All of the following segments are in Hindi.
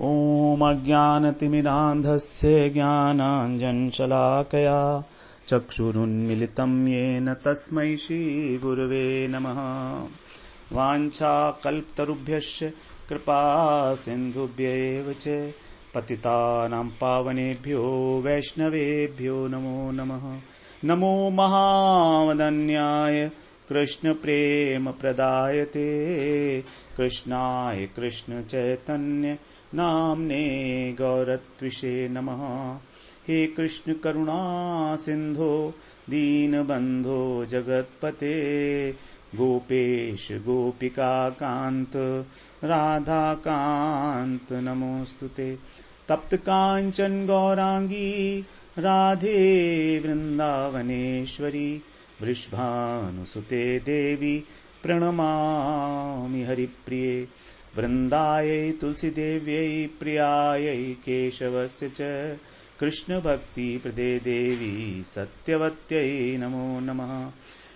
ॐ अज्ञानतिमिरान्धस्य ज्ञानाञ्जनशलाकया चक्षुरुन्मिलितं येन तस्मै श्रीगुरवे नमः। वाञ्छाकल्पतरुभ्यश्च कृपा सिन्धुभ्यैव च पतितानां पावनेभ्यो वैष्णवेभ्यो नमो नमः। नमो महावदन्याय कृष्ण प्रेम प्रदायते कृष्णाय कृष्ण चैतन्य नाम्ने गौरत्विषे नमः। हे कृष्ण करुणा सिंधो दीनबंधो जगत्पते गोपेश गोपिका कांत राधा कांत नमोस्तुते। तप्त कांचन गौरांगी राधे वृंदावनेश्वरी वृषभानुसुते देवी प्रणमामि हरिप्रिये। वृंदायै तुलसीदेव्यै प्रियायै केशवस्य च कृष्ण भक्ति प्रदे देवी सत्यवत्यै नमो नमः।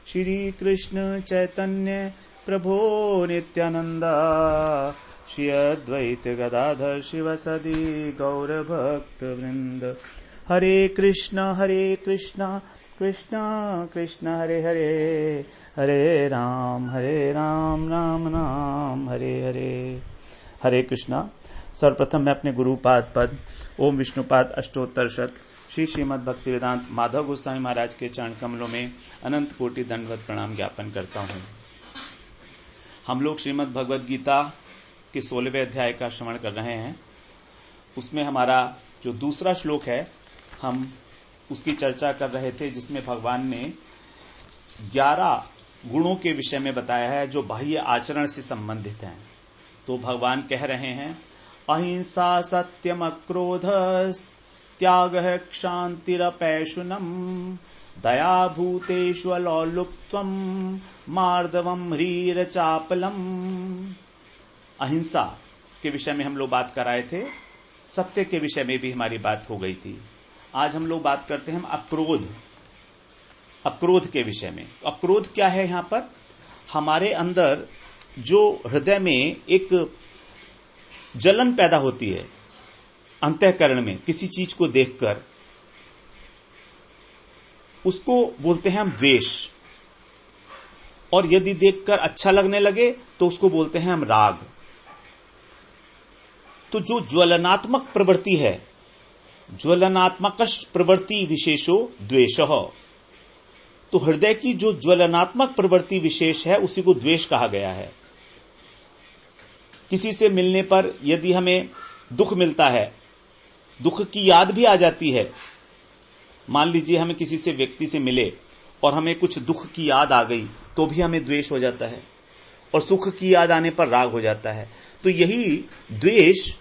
श्री कृष्ण चैतन्य प्रभो नित्यानंद श्री अद्वैत गदाधर शिवसदि गौर भक्त वृंद। हरे कृष्ण कृष्ण कृष्ण हरे हरे, हरे राम राम राम हरे हरे। हरे कृष्णा। सर्वप्रथम मैं अपने गुरुपाद पद ओम विष्णुपाद अष्टोत्तर शत श्री श्रीमद् भक्तिवेदांत माधव गोस्वामी महाराज के चरण कमलों में अनंत कोटि दंडवत प्रणाम ज्ञापन करता हूँ। हम लोग श्रीमद् भगवद गीता के 16वें अध्याय का श्रवण कर रहे हैं। उसमें हमारा जो दूसरा श्लोक है हम उसकी चर्चा कर रहे थे, जिसमें भगवान ने 11 गुणों के विषय में बताया है जो बाह्य आचरण से संबंधित हैं। तो भगवान कह रहे हैं अहिंसा सत्यम अक्रोध त्याग क्षांतिरपैशुनम दया भूतेषु लौलुप्त्वम मार्दवम ह्रीर चापलम। अहिंसा के विषय में हम लोग बात कर रहे थे, सत्य के विषय में भी हमारी बात हो गई थी। आज हम लोग बात करते हैं अक्रोध के विषय में। तो अक्रोध क्या है? यहां पर हमारे अंदर जो हृदय में एक जलन पैदा होती है अंतःकरण में किसी चीज को देखकर, उसको बोलते हैं हम द्वेष। और यदि देखकर अच्छा लगने लगे तो उसको बोलते हैं हम राग। तो जो ज्वलनात्मक प्रवृत्ति है, ज्वलनात्मक प्रवृत्ति विशेषो द्वेषः, तो हृदय की जो ज्वलनात्मक प्रवृत्ति विशेष है उसी को द्वेष कहा गया है। किसी से मिलने पर यदि हमें दुख मिलता है, दुख की याद भी आ जाती है। मान लीजिए हमें किसी से व्यक्ति से मिले और हमें कुछ दुख की याद आ गई तो भी हमें द्वेष हो जाता है, और सुख की याद आने पर राग हो जाता है। तो यही द्वेष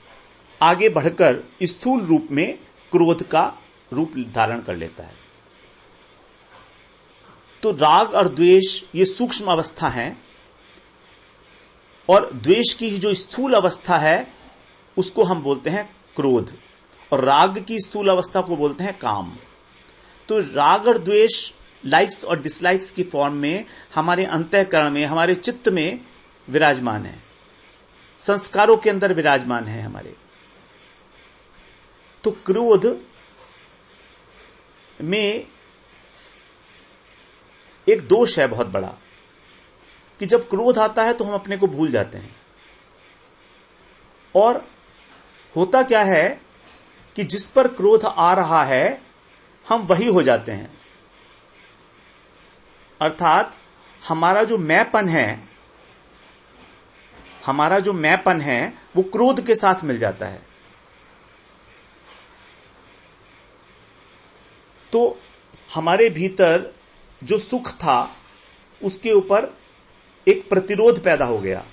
आगे बढ़कर स्थूल रूप में क्रोध का रूप धारण कर लेता है। तो राग और द्वेष ये सूक्ष्म अवस्था है, और द्वेष की जो स्थूल अवस्था है उसको हम बोलते हैं क्रोध, और राग की स्थूल अवस्था को बोलते हैं काम। तो राग और द्वेष लाइक्स और डिसलाइक्स की फॉर्म में हमारे अंतःकरण में, हमारे चित्त में विराजमान है, संस्कारों के अंदर विराजमान है हमारे। तो क्रोध में एक दोष है बहुत बड़ा कि जब क्रोध आता है तो हम अपने को भूल जाते हैं। और होता क्या है कि जिस पर क्रोध आ रहा है हम वही हो जाते हैं। अर्थात हमारा जो मैंपन है वो क्रोध के साथ मिल जाता है। तो हमारे भीतर जो सुख था उसके ऊपर एक प्रतिरोध पैदा हो गया।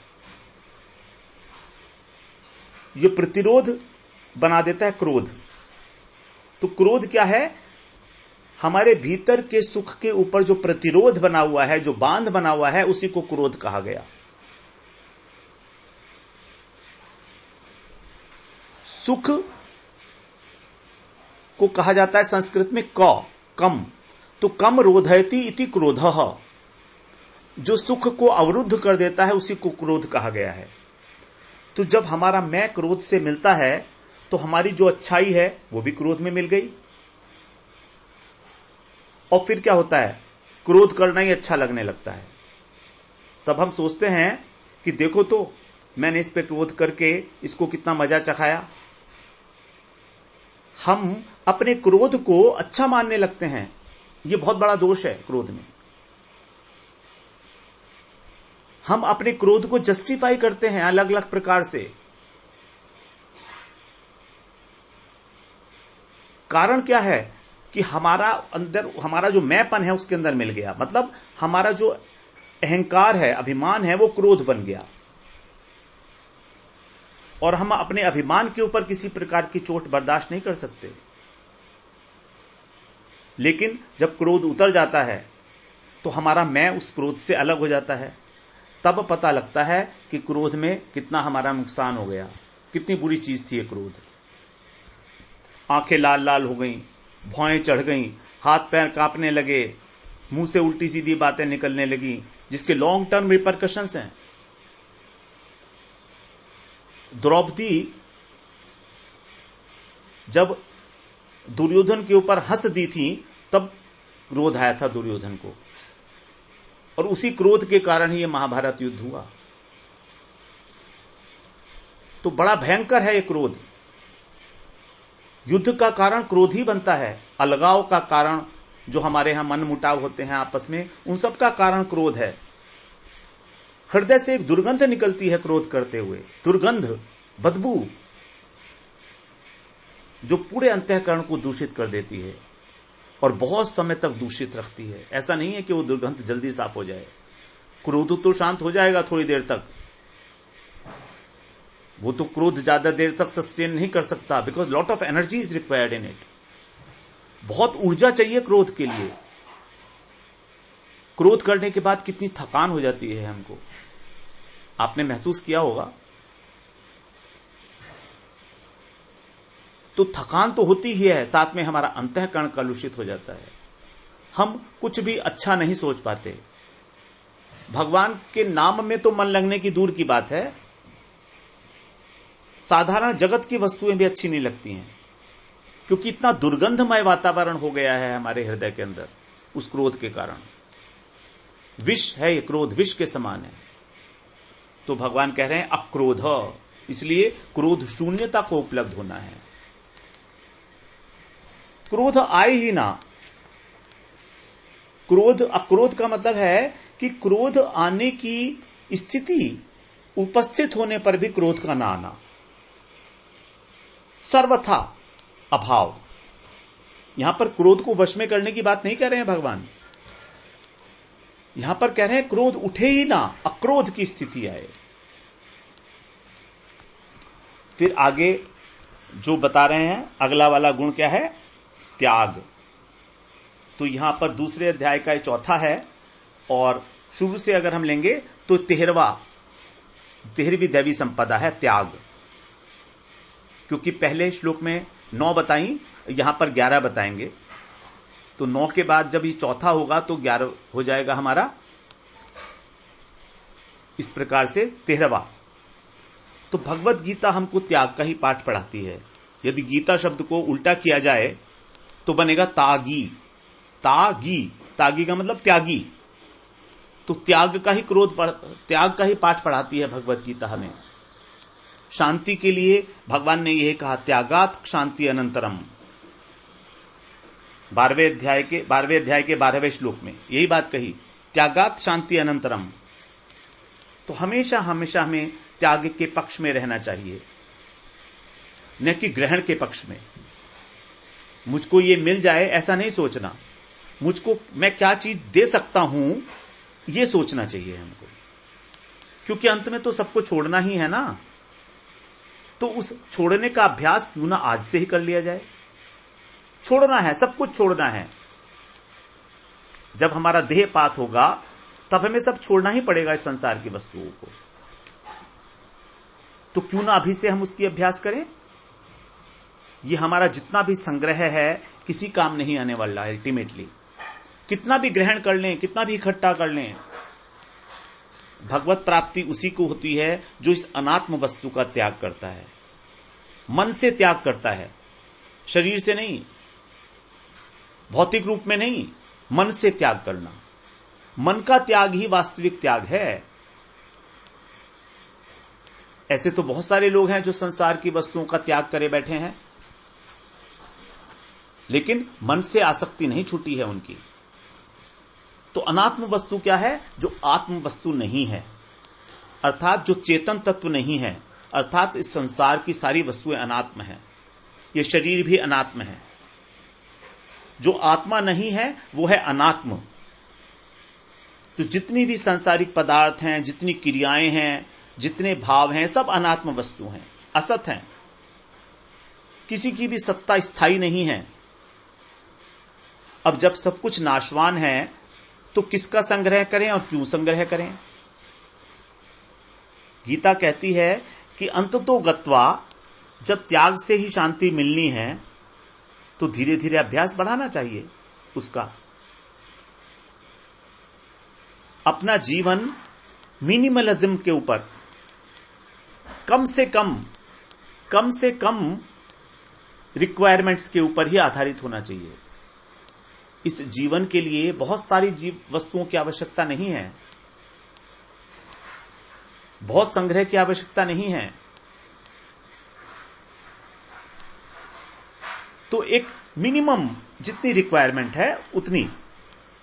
ये प्रतिरोध बना देता है क्रोध। तो क्रोध क्या है? हमारे भीतर के सुख के ऊपर जो प्रतिरोध बना हुआ है, जो बांध बना हुआ है, उसी को क्रोध कहा गया। सुख को कहा जाता है संस्कृत में कम। तो कम रोधयति इति क्रोधः, जो सुख को अवरुद्ध कर देता है उसी को क्रोध कहा गया है। तो जब हमारा मैं क्रोध से मिलता है तो हमारी जो अच्छाई है वो भी क्रोध में मिल गई, और फिर क्या होता है, क्रोध करना ही अच्छा लगने लगता है। तब हम सोचते हैं कि देखो तो मैंने इस पे क्रोध करके इसको कितना मजा चखाया। हम अपने क्रोध को अच्छा मानने लगते हैं। यह बहुत बड़ा दोष है क्रोध में। हम अपने क्रोध को जस्टिफाई करते हैं अलग अलग प्रकार से। कारण क्या है कि हमारा जो मैंपन है उसके अंदर मिल गया, मतलब हमारा जो अहंकार है, अभिमान है, वो क्रोध बन गया, और हम अपने अभिमान के ऊपर किसी प्रकार की चोट बर्दाश्त नहीं कर सकते। लेकिन जब क्रोध उतर जाता है तो हमारा मैं उस क्रोध से अलग हो जाता है। तब पता लगता है कि क्रोध में कितना हमारा नुकसान हो गया, कितनी बुरी चीज थी ये क्रोध। आंखें लाल लाल हो गईं, भौएं चढ़ गईं, हाथ पैर कांपने लगे, मुंह से उल्टी सीधी बातें निकलने लगी, जिसके लॉन्ग टर्म रिपरकशंस हैं। द्रौपदी जब दुर्योधन के ऊपर हंस दी थी तब क्रोध आया था दुर्योधन को, और उसी क्रोध के कारण ही यह महाभारत युद्ध हुआ। तो बड़ा भयंकर है ये क्रोध। युद्ध का कारण क्रोध ही बनता है। अलगाव का कारण, जो हमारे यहां मन मुटाव होते हैं आपस में, उन सब का कारण क्रोध है। हृदय से एक दुर्गंध निकलती है क्रोध करते हुए, दुर्गंध, बदबू, जो पूरे अंतःकरण को दूषित कर देती है और बहुत समय तक दूषित रखती है। ऐसा नहीं है कि वो दुर्गंध जल्दी साफ हो जाए। क्रोध तो शांत हो जाएगा थोड़ी देर तक, वो तो क्रोध ज्यादा देर तक सस्टेन नहीं कर सकता, because lot of energy is required in it. बहुत ऊर्जा चाहिए क्रोध के लिए। क्रोध करने के बाद कितनी थकान हो जाती है हमको, आपने महसूस किया होगा। तो थकान तो होती ही है, साथ में हमारा अंतःकरण कलुषित हो जाता है। हम कुछ भी अच्छा नहीं सोच पाते। भगवान के नाम में तो मन लगने की दूर की बात है, साधारण जगत की वस्तुएं भी अच्छी नहीं लगती हैं, क्योंकि इतना दुर्गंधमय वातावरण हो गया है हमारे हृदय के अंदर उस क्रोध के कारण। विष है ये क्रोध, विष के समान है। तो भगवान कह रहे हैं अक्रोध, इसलिए क्रोध शून्यता को उपलब्ध होना है। क्रोध आए ही ना। अक्रोध का मतलब है कि क्रोध आने की स्थिति उपस्थित होने पर भी क्रोध का ना आना, सर्वथा अभाव। यहां पर क्रोध को वश में करने की बात नहीं कह रहे हैं भगवान, यहां पर कह रहे हैं क्रोध उठे ही ना, अक्रोध की स्थिति आए। फिर आगे जो बता रहे हैं, अगला वाला गुण क्या है, त्याग। तो यहां पर दूसरे अध्याय का चौथा है, और शुरू से अगर हम लेंगे तो 13वीं दैवी संपदा है त्याग। क्योंकि पहले श्लोक में 9 बताई, यहां पर 11 बताएंगे, तो 9 के बाद जब ये चौथा होगा तो 11 हो जाएगा हमारा। इस प्रकार से 13वां। तो भगवत गीता हमको त्याग का ही पाठ पढ़ाती है। यदि गीता शब्द को उल्टा किया जाए तो बनेगा तागी। तागी का मतलब त्यागी। तो त्याग का ही पाठ पढ़ाती है भगवत गीता हमें। शांति के लिए भगवान ने यह कहा, त्यागात शांति अनंतरम। 12वें अध्याय के 12वें श्लोक में यही बात कही, त्यागात शांति अनंतरम। तो हमेशा हमेशा हमें त्याग के पक्ष में रहना चाहिए, न कि ग्रहण के पक्ष में। मुझको ये मिल जाए ऐसा नहीं सोचना, मुझको मैं क्या चीज दे सकता हूं ये सोचना चाहिए हमको, क्योंकि अंत में तो सबको छोड़ना ही है ना। तो उस छोड़ने का अभ्यास क्यों ना आज से ही कर लिया जाए। छोड़ना है, सब कुछ छोड़ना है। जब हमारा देह पात होगा तब हमें सब छोड़ना ही पड़ेगा इस संसार की वस्तुओं को। तो क्यों ना अभी से हम उसकी अभ्यास करें। ये हमारा जितना भी संग्रह है किसी काम नहीं आने वाला है। अल्टीमेटली कितना भी ग्रहण कर लें, कितना भी इकट्ठा कर लें, भगवत प्राप्ति उसी को होती है जो इस अनात्म वस्तु का त्याग करता है, मन से त्याग करता है, शरीर से नहीं, भौतिक रूप में नहीं, मन से त्याग करना। मन का त्याग ही वास्तविक त्याग है। ऐसे तो बहुत सारे लोग हैं जो संसार की वस्तुओं का त्याग करे बैठे हैं, लेकिन मन से आसक्ति नहीं छूटी है उनकी। तो अनात्म वस्तु क्या है? जो आत्म वस्तु नहीं है, अर्थात जो चेतन तत्व नहीं है, अर्थात इस संसार की सारी वस्तुएं अनात्म हैं, ये शरीर भी अनात्म है। जो आत्मा नहीं है वो है अनात्म। तो जितनी भी सांसारिक पदार्थ हैं, जितनी क्रियाएं हैं, जितने भाव हैं, सब अनात्म वस्तु हैं, असत हैं। किसी की भी सत्ता स्थायी नहीं है। अब जब सब कुछ नाशवान है तो किसका संग्रह करें और क्यों संग्रह करें? गीता कहती है कि अंततो गत्वा, जब त्याग से ही शांति मिलनी है तो धीरे धीरे अभ्यास बढ़ाना चाहिए उसका। अपना जीवन मिनिमलिज्म के ऊपर कम से कम रिक्वायरमेंट्स के ऊपर ही आधारित होना चाहिए। इस जीवन के लिए बहुत सारी वस्तुओं की आवश्यकता नहीं है, बहुत संग्रह की आवश्यकता नहीं है। तो एक मिनिमम जितनी रिक्वायरमेंट है उतनी,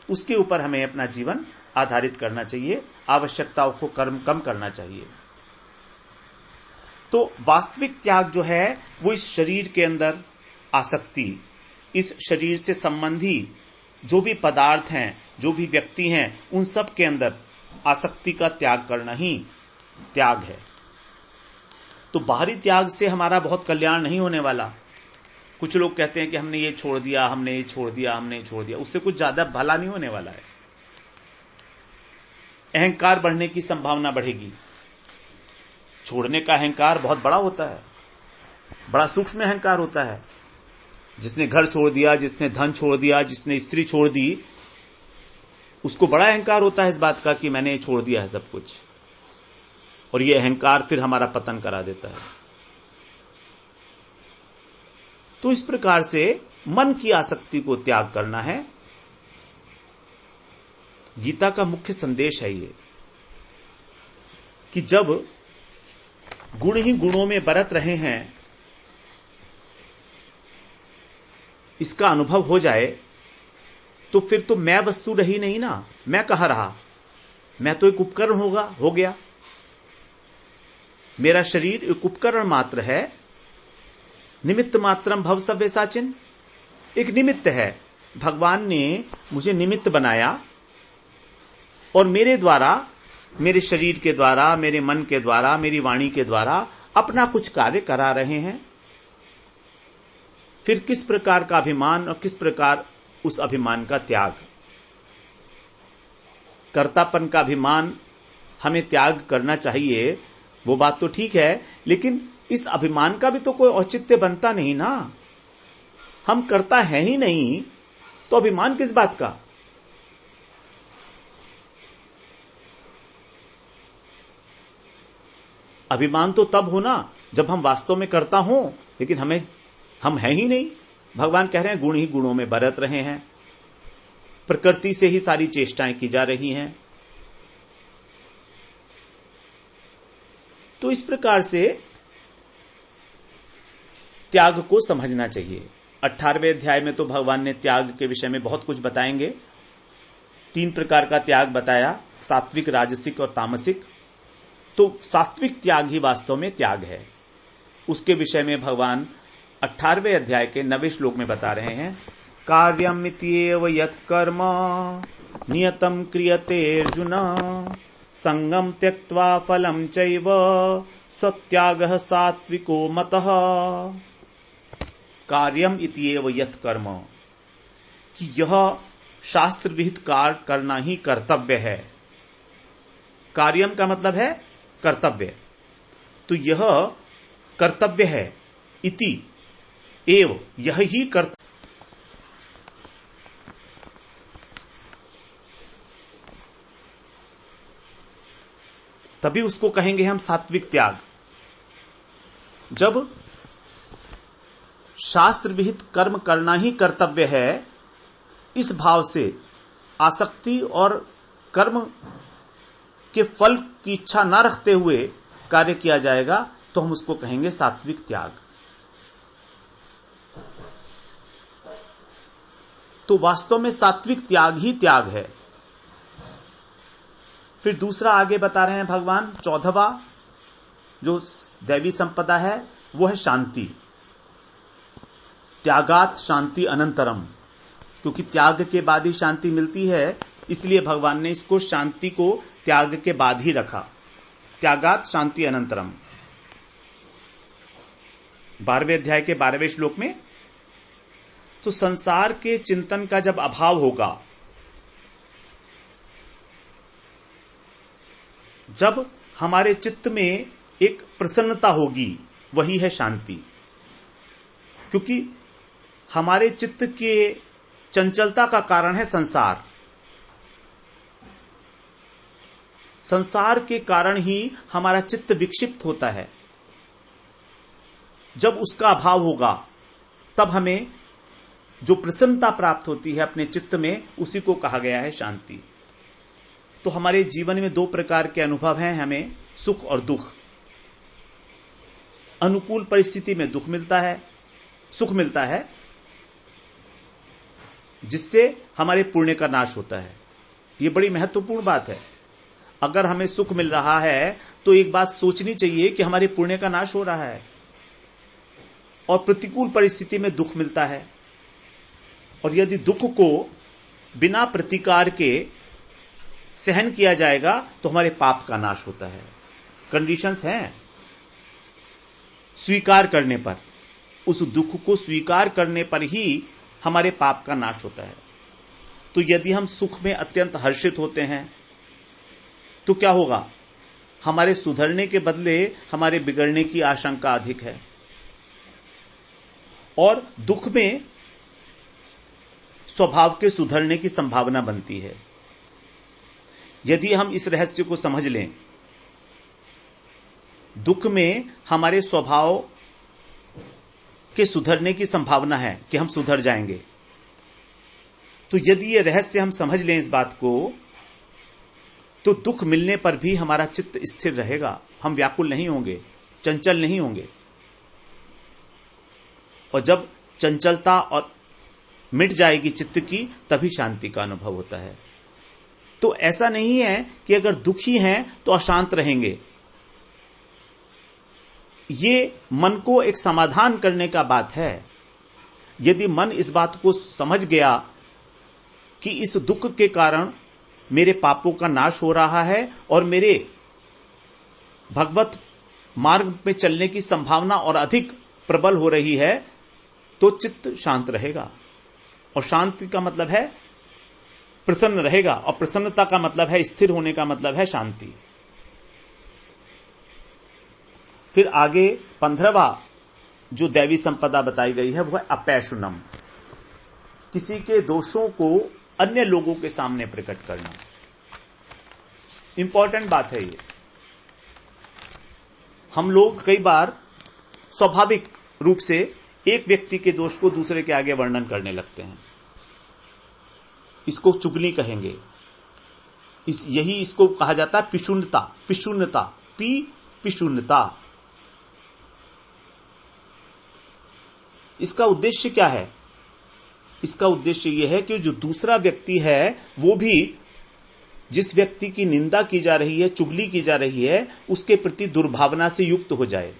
उसके ऊपर हमें अपना जीवन आधारित करना चाहिए, आवश्यकताओं को कम करना चाहिए। तो वास्तविक त्याग जो है वो इस शरीर के अंदर आसक्ति, इस शरीर से संबंधी जो भी पदार्थ हैं, जो भी व्यक्ति हैं, उन सब के अंदर आसक्ति का त्याग करना ही त्याग है। तो बाहरी त्याग से हमारा बहुत कल्याण नहीं होने वाला। कुछ लोग कहते हैं कि हमने ये छोड़ दिया, हमने ये छोड़ दिया, हमने ये छोड़ दिया, उससे कुछ ज्यादा भला नहीं होने वाला है। अहंकार बढ़ने की संभावना बढ़ेगी। छोड़ने का अहंकार बहुत बड़ा होता है, बड़ा सूक्ष्म अहंकार होता है। जिसने घर छोड़ दिया, जिसने धन छोड़ दिया, जिसने स्त्री छोड़ दी, उसको बड़ा अहंकार होता है इस बात का कि मैंने छोड़ दिया है सब कुछ। और ये अहंकार फिर हमारा पतन करा देता है। तो इस प्रकार से मन की आसक्ति को त्याग करना है। गीता का मुख्य संदेश है ये कि जब गुण ही गुणों में बरत रहे हैं, इसका अनुभव हो जाए तो फिर तो मैं वस्तु रही नहीं ना। मैं कहां रहा? मैं तो एक उपकरण हो गया। मेरा शरीर एक उपकरण मात्र है। निमित्त मात्रम भव सव्यसाचिन, एक निमित्त है। भगवान ने मुझे निमित्त बनाया और मेरे द्वारा, मेरे शरीर के द्वारा, मेरे मन के द्वारा, मेरी वाणी के द्वारा अपना कुछ कार्य करा रहे हैं। फिर किस प्रकार का अभिमान और किस प्रकार उस अभिमान का त्याग? कर्तापन का अभिमान हमें त्याग करना चाहिए, वो बात तो ठीक है, लेकिन इस अभिमान का भी तो कोई औचित्य बनता नहीं ना। हम करता है ही नहीं तो अभिमान किस बात का? अभिमान तो तब होना जब हम वास्तव में करता हो, लेकिन हम हैं ही नहीं। भगवान कह रहे हैं गुण ही गुणों में बरत रहे हैं, प्रकृति से ही सारी चेष्टाएं की जा रही हैं। तो इस प्रकार से त्याग को समझना चाहिए। 18वें अध्याय में तो भगवान ने त्याग के विषय में बहुत कुछ बताएंगे। 3 प्रकार का त्याग बताया, सात्विक, राजसिक और तामसिक। तो सात्विक त्याग ही वास्तव में त्याग है। उसके विषय में भगवान 18वें अध्याय के 9वें श्लोक में बता रहे हैं, कार्यम इत्येव यत् कर्म नियतम क्रियते अर्जुन संगम त्यक्त्वा फलम चैव सत्यागः सात्विको मतः। कार्यम इत्येव यत् कर्म, कि यह शास्त्र विहित कार्य करना ही कर्तव्य है। कार्यम का मतलब है कर्तव्य, तो यह कर्तव्य है। इति एव, यह ही कर्तव्य। तभी उसको कहेंगे हम सात्विक त्याग। जब शास्त्र विहित कर्म करना ही कर्तव्य है, इस भाव से आसक्ति और कर्म के फल की इच्छा न रखते हुए कार्य किया जाएगा, तो हम उसको कहेंगे सात्विक त्याग। तो वास्तव में सात्विक त्याग ही त्याग है। फिर दूसरा आगे बता रहे हैं भगवान, 14वां जो दैवी संपदा है वो है शांति। त्यागात शांति अनंतरम, क्योंकि त्याग के बाद ही शांति मिलती है, इसलिए भगवान ने इसको शांति को त्याग के बाद ही रखा। त्यागात शांति अनंतरम, 12वें अध्याय के 12वें श्लोक में। तो संसार के चिंतन का जब अभाव होगा, जब हमारे चित्त में एक प्रसन्नता होगी, वही है शांति। क्योंकि हमारे चित्त के चंचलता का कारण है संसार। संसार के कारण ही हमारा चित्त विक्षिप्त होता है। जब उसका अभाव होगा, तब हमें जो प्रसन्नता प्राप्त होती है अपने चित्त में, उसी को कहा गया है शांति। तो हमारे जीवन में 2 प्रकार के अनुभव हैं हमें, सुख और दुख। अनुकूल परिस्थिति में दुख मिलता है, सुख मिलता है, जिससे हमारे पुण्य का नाश होता है। यह बड़ी महत्वपूर्ण बात है। अगर हमें सुख मिल रहा है तो एक बात सोचनी चाहिए कि हमारे पुण्य का नाश हो रहा है। और प्रतिकूल परिस्थिति में दुख मिलता है, और यदि दुख को बिना प्रतिकार के सहन किया जाएगा तो हमारे पाप का नाश होता है। कंडीशंस हैं। स्वीकार करने पर, उस दुख को स्वीकार करने पर ही हमारे पाप का नाश होता है। तो यदि हम सुख में अत्यंत हर्षित होते हैं तो क्या होगा? हमारे सुधरने के बदले हमारे बिगड़ने की आशंका अधिक है। और दुख में स्वभाव के सुधरने की संभावना बनती है। यदि हम इस रहस्य को समझ लें, दुख में हमारे स्वभाव के सुधरने की संभावना है कि हम सुधर जाएंगे। तो यदि ये रहस्य हम समझ लें इस बात को, तो दुख मिलने पर भी हमारा चित्त स्थिर रहेगा। हम व्याकुल नहीं होंगे, चंचल नहीं होंगे। और जब चंचलता और मिट जाएगी चित्त की, तभी शांति का अनुभव होता है। तो ऐसा नहीं है कि अगर दुखी हैं तो अशांत रहेंगे। ये मन को एक समाधान करने का बात है। यदि मन इस बात को समझ गया कि इस दुख के कारण मेरे पापों का नाश हो रहा है और मेरे भगवत मार्ग में चलने की संभावना और अधिक प्रबल हो रही है, तो चित्त शांत रहेगा। और शांति का मतलब है प्रसन्न रहेगा, और प्रसन्नता का मतलब है, स्थिर होने का मतलब है शांति। फिर आगे 15वां जो दैवी संपदा बताई गई है वो है अपैशुनम, किसी के दोषों को अन्य लोगों के सामने प्रकट करना। इंपॉर्टेंट बात है ये। हम लोग कई बार स्वाभाविक रूप से एक व्यक्ति के दोष को दूसरे के आगे वर्णन करने लगते हैं। इसको चुगली कहेंगे। यही इसको कहा जाता है पिशुन्नता। पिशुन्नता, पिशुन्नता। इसका उद्देश्य क्या है? इसका उद्देश्य यह है कि जो दूसरा व्यक्ति है वो भी जिस व्यक्ति की निंदा की जा रही है, चुगली की जा रही है, उसके प्रति दुर्भावना से युक्त हो जाए,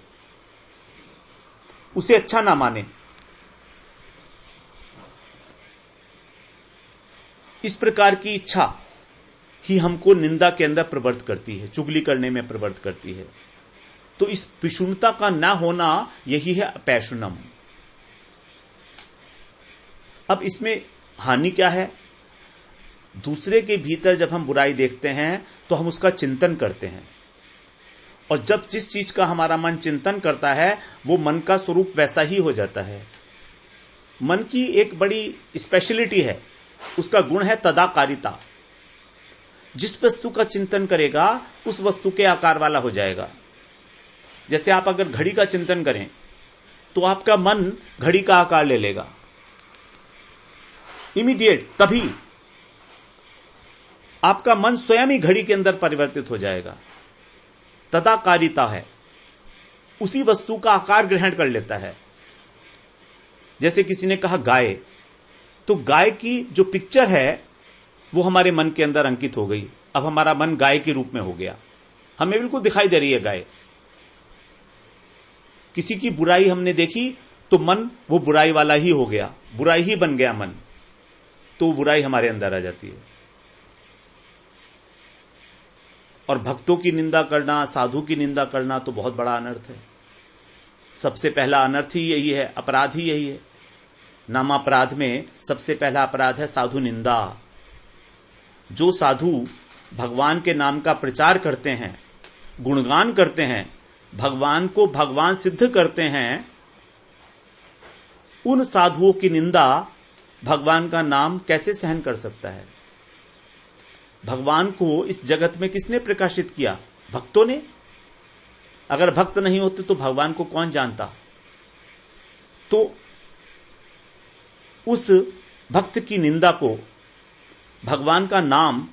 उसे अच्छा ना माने। इस प्रकार की इच्छा ही हमको निंदा के अंदर प्रवृत्त करती है, चुगली करने में प्रवृत्त करती है। तो इस पिशुनता का ना होना यही है अपैशुनम। अब इसमें हानि क्या है? दूसरे के भीतर जब हम बुराई देखते हैं तो हम उसका चिंतन करते हैं, और जब जिस चीज का हमारा मन चिंतन करता है वो मन का स्वरूप वैसा ही हो जाता है। मन की एक बड़ी स्पेशलिटी है, उसका गुण है तदाकारिता। जिस वस्तु का चिंतन करेगा उस वस्तु के आकार वाला हो जाएगा। जैसे आप अगर घड़ी का चिंतन करें तो आपका मन घड़ी का आकार ले लेगा, इमीडिएट, तभी आपका मन स्वयं ही घड़ी के अंदर परिवर्तित हो जाएगा। तदाकारिता है, उसी वस्तु का आकार ग्रहण कर लेता है। जैसे किसी ने कहा गाय, तो गाय की जो पिक्चर है वो हमारे मन के अंदर अंकित हो गई। अब हमारा मन गाय के रूप में हो गया, हमें बिल्कुल दिखाई दे रही है गाय। किसी की बुराई हमने देखी तो मन वो बुराई वाला ही हो गया, बुराई ही बन गया मन, तो बुराई हमारे अंदर आ जाती है। और भक्तों की निंदा करना, साधु की निंदा करना तो बहुत बड़ा अनर्थ है। सबसे पहला अनर्थ ही यही है, अपराध ही यही है। नामापराध में सबसे पहला अपराध है साधु निंदा। जो साधु भगवान के नाम का प्रचार करते हैं, गुणगान करते हैं, भगवान को भगवान सिद्ध करते हैं, उन साधुओं की निंदा भगवान का नाम कैसे सहन कर सकता है? भगवान को इस जगत में किसने प्रकाशित किया? भक्तों ने। अगर भक्त नहीं होते तो भगवान को कौन जानता? तो उस भक्त की निंदा को भगवान का नाम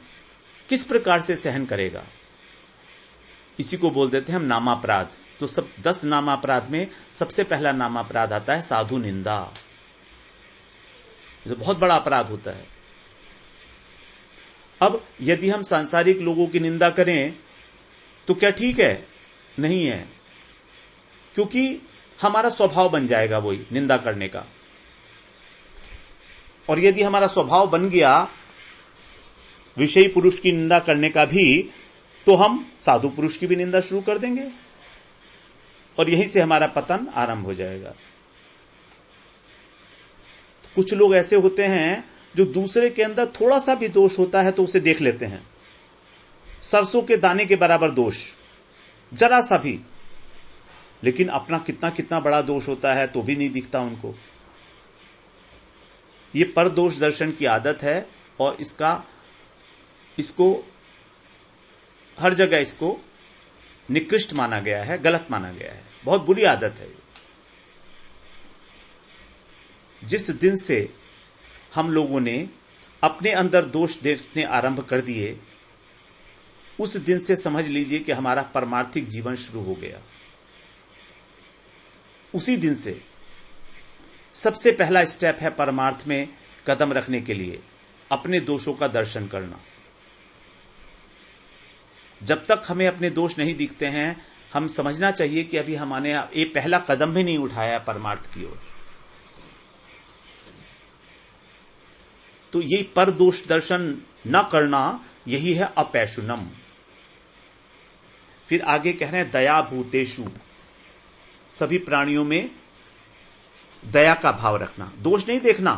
किस प्रकार से सहन करेगा? इसी को बोल देते हैं हम नामापराध। तो सब 10 नामापराध में सबसे पहला नामापराध आता है साधु निंदा। ये तो बहुत बड़ा अपराध होता है। अब यदि हम सांसारिक लोगों की निंदा करें तो क्या ठीक है? नहीं है, क्योंकि हमारा स्वभाव बन जाएगा वही निंदा करने का। और यदि हमारा स्वभाव बन गया विषयी पुरुष की निंदा करने का भी, तो हम साधु पुरुष की भी निंदा शुरू कर देंगे और यहीं से हमारा पतन आरंभ हो जाएगा। कुछ लोग ऐसे होते हैं जो दूसरे के अंदर थोड़ा सा भी दोष होता है तो उसे देख लेते हैं, सरसों के दाने के बराबर दोष, जरा सा भी, लेकिन अपना कितना कितना बड़ा दोष होता है तो भी नहीं दिखता उनको। ये परदोष दर्शन की आदत है और इसको हर जगह इसको निकृष्ट माना गया है, गलत माना गया है, बहुत बुरी आदत है। जिस दिन से हम लोगों ने अपने अंदर दोष देखने आरंभ कर दिए, उस दिन से समझ लीजिए कि हमारा परमार्थिक जीवन शुरू हो गया। उसी दिन से सबसे पहला स्टेप है परमार्थ में कदम रखने के लिए अपने दोषों का दर्शन करना। जब तक हमें अपने दोष नहीं दिखते हैं, हम समझना चाहिए कि अभी हमने ये पहला कदम भी नहीं उठाया परमार्थ की ओर। तो ये पर दोष दर्शन न करना, यही है अपैशुनम। फिर आगे कह रहे हैं दया भूतेषु, सभी प्राणियों में दया का भाव रखना, दोष नहीं देखना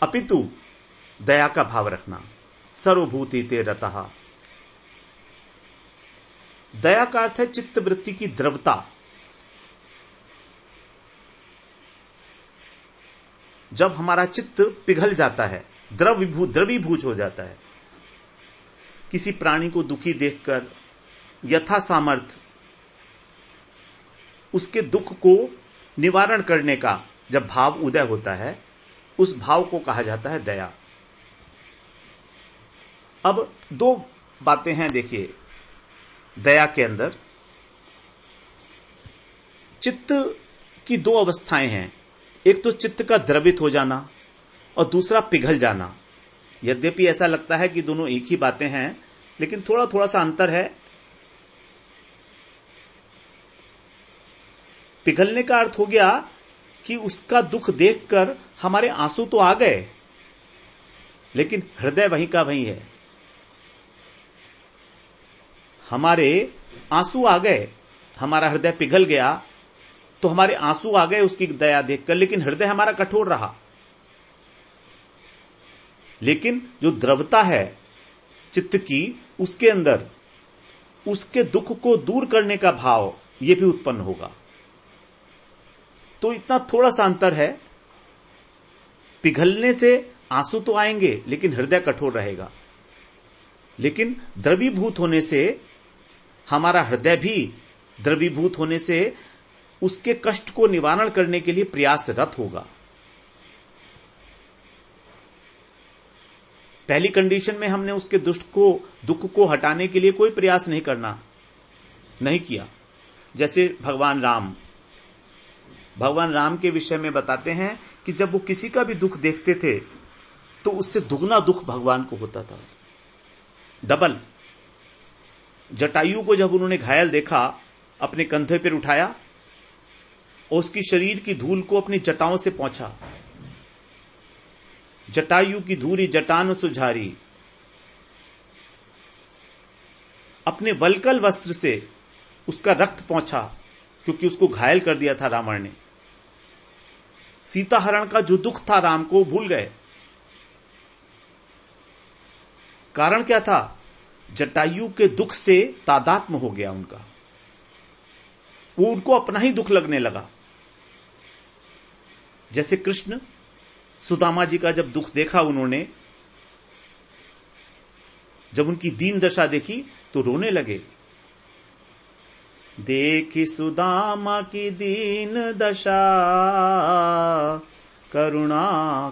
अपितु दया का भाव रखना। सर्वभूति ते रतः, दया का अर्थ है चित्त वृत्ति की द्रवता। जब हमारा चित्त पिघल जाता है, द्रवीभूत हो जाता है, किसी प्राणी को दुखी देखकर यथा सामर्थ उसके दुख को निवारण करने का जब भाव उदय होता है, उस भाव को कहा जाता है दया। अब 2 बातें हैं, देखिए दया के अंदर चित्त की 2 अवस्थाएं हैं। एक तो चित्त का द्रवित हो जाना और दूसरा पिघल जाना। यद्यपि ऐसा लगता है कि दोनों एक ही बातें हैं, लेकिन थोड़ा थोड़ा सा अंतर है। पिघलने का अर्थ हो गया कि उसका दुख देखकर हमारे आंसू तो आ गए, लेकिन हृदय वहीं का वहीं है। हमारे आंसू आ गए, हमारा हृदय पिघल गया, तो हमारे आंसू आ गए उसकी दया देखकर, लेकिन हृदय हमारा कठोर रहा। लेकिन जो द्रवता है चित्त की, उसके अंदर उसके दुख को दूर करने का भाव यह भी उत्पन्न होगा। तो इतना थोड़ा सा अंतर है। पिघलने से आंसू तो आएंगे, लेकिन हृदय कठोर रहेगा। लेकिन द्रवीभूत होने से, हमारा हृदय भी द्रवीभूत होने से उसके कष्ट को निवारण करने के लिए प्रयासरत होगा। पहली कंडीशन में हमने उसके दुख को हटाने के लिए कोई प्रयास नहीं किया। जैसे भगवान राम के विषय में बताते हैं कि जब वो किसी का भी दुख देखते थे तो उससे दुगना दुख भगवान को होता था, डबल। जटायु को जब उन्होंने घायल देखा, अपने कंधे पर उठाया और उसकी शरीर की धूल को अपनी जटाओं से पोंछा। जटायु की धूरी जटान सुझारी, अपने वल्कल वस्त्र से उसका रक्त पोंछा, क्योंकि उसको घायल कर दिया था रावण ने। सीता हरण का जो दुख था राम को भूल गए। कारण क्या था? जटायु के दुख से तादात्म्य हो गया उनका, वो उनको अपना ही दुख लगने लगा। जैसे कृष्ण सुदामा जी का जब दुख देखा उन्होंने, जब उनकी दीन दशा देखी तो रोने लगे। देखी सुदामा की दीन दशा, करुणा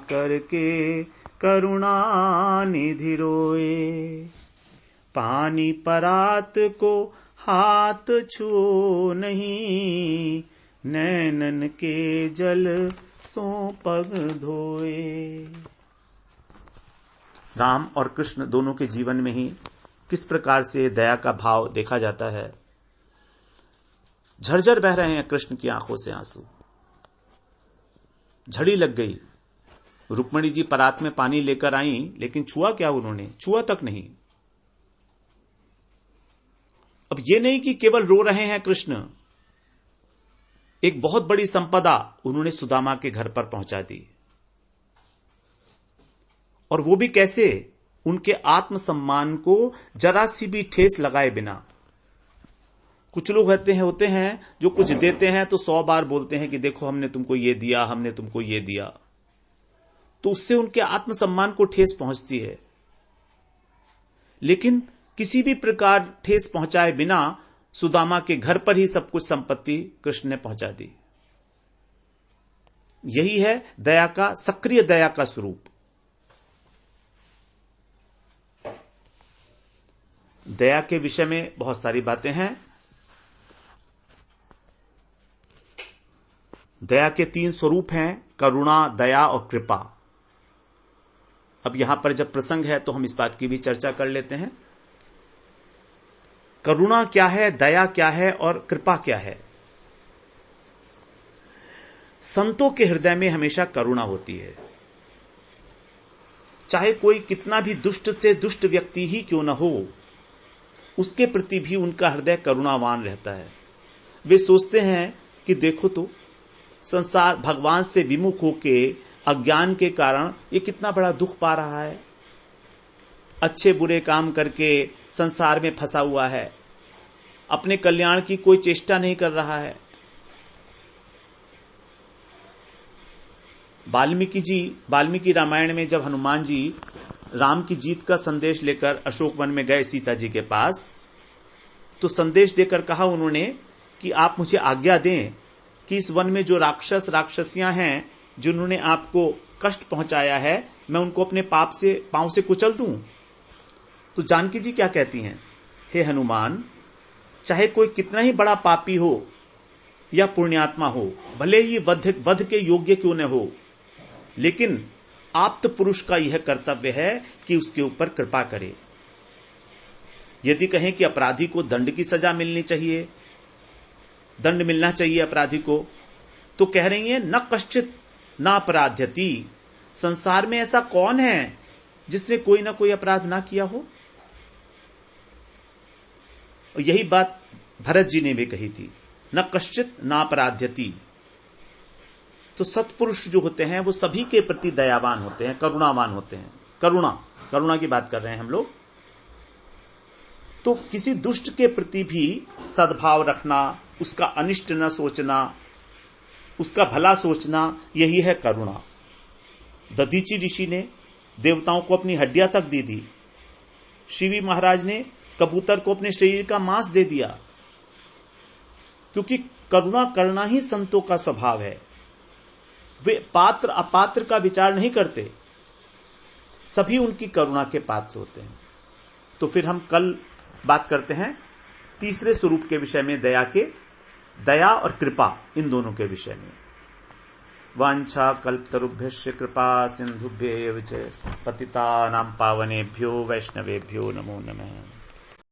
करके करुणा निधि रोए। पानी परात को हाथ छू नहीं, नैनन के जल सो पग धोए। राम और कृष्ण दोनों के जीवन में ही किस प्रकार से दया का भाव देखा जाता है। झरझर बह रहे हैं कृष्ण की आंखों से आंसू। झड़ी लग गई। रुक्मिणी जी परात में पानी लेकर आई, लेकिन छुआ क्या उन्होंने? छुआ तक नहीं। अब ये नहीं कि केवल रो रहे हैं कृष्ण, एक बहुत बड़ी संपदा उन्होंने सुदामा के घर पर पहुंचा दी। और वो भी कैसे? उनके आत्मसम्मान को जरा सी भी ठेस लगाए बिना। कुछ लोग होते हैं जो कुछ देते हैं तो 100 बार बोलते हैं कि देखो हमने तुमको ये दिया, हमने तुमको ये दिया, तो उससे उनके आत्मसम्मान को ठेस पहुंचती है। लेकिन किसी भी प्रकार ठेस पहुंचाए बिना सुदामा के घर पर ही सब कुछ संपत्ति कृष्ण ने पहुंचा दी। यही है दया का, सक्रिय दया का स्वरूप। दया के विषय में बहुत सारी बातें हैं। दया के 3 स्वरूप हैं, करुणा, दया और कृपा। अब यहां पर जब प्रसंग है तो हम इस बात की भी चर्चा कर लेते हैं। करुणा क्या है, दया क्या है और कृपा क्या है? संतों के हृदय में हमेशा करुणा होती है। चाहे कोई कितना भी दुष्ट से दुष्ट व्यक्ति ही क्यों न हो, उसके प्रति भी उनका हृदय करुणावान रहता है। वे सोचते हैं कि देखो तो संसार भगवान से विमुख होके अज्ञान के कारण ये कितना बड़ा दुख पा रहा है, अच्छे बुरे काम करके संसार में फंसा हुआ है, अपने कल्याण की कोई चेष्टा नहीं कर रहा है। वाल्मीकि रामायण में जब हनुमान जी राम की जीत का संदेश लेकर अशोक वन में गए सीता जी के पास, तो संदेश देकर कहा उन्होंने कि आप मुझे आज्ञा दें कि इस वन में जो राक्षसियां हैं, जिन्होंने आपको कष्ट पहुंचाया है, मैं उनको अपने पांव से कुचल दूं। तो जानकी जी क्या कहती हैं? हे हनुमान, चाहे कोई कितना ही बड़ा पापी हो या पुण्यात्मा हो, भले ही वध के योग्य क्यों न हो, लेकिन आप्त पुरुष का यह कर्तव्य है कि उसके ऊपर कृपा करे। यदि कहें कि अपराधी को दंड की सजा मिलनी चाहिए, दंड मिलना चाहिए अपराधी को, तो कह रही है न कश्चित न अपराध्यति। संसार में ऐसा कौन है जिसने कोई ना कोई अपराध ना किया हो? और यही बात भरत जी ने भी कही थी, न कश्चित न अपराध्यति। तो सत्पुरुष जो होते हैं वो सभी के प्रति दयावान होते हैं, करुणावान होते हैं। करुणा की बात कर रहे हैं हम लोग। तो किसी दुष्ट के प्रति भी सद्भाव रखना, उसका अनिष्ट न सोचना, उसका भला सोचना, यही है करुणा। दधीची ऋषि ने देवताओं को अपनी हड्डियां तक दी थी, शिवी महाराज ने कबूतर को अपने शरीर का मांस दे दिया, क्योंकि करुणा करना ही संतों का स्वभाव है। वे पात्र अपात्र का विचार नहीं करते, सभी उनकी करुणा के पात्र होते हैं। तो फिर हम कल बात करते हैं तीसरे स्वरूप के विषय में, दया और कृपा, इन दोनों के विषय में। वांछा कल्पतरुभ्यश्च कृपा सिंधुभ्येव च पतितानां पावनेभ्यो वैष्णवेभ्यो नमो नमः।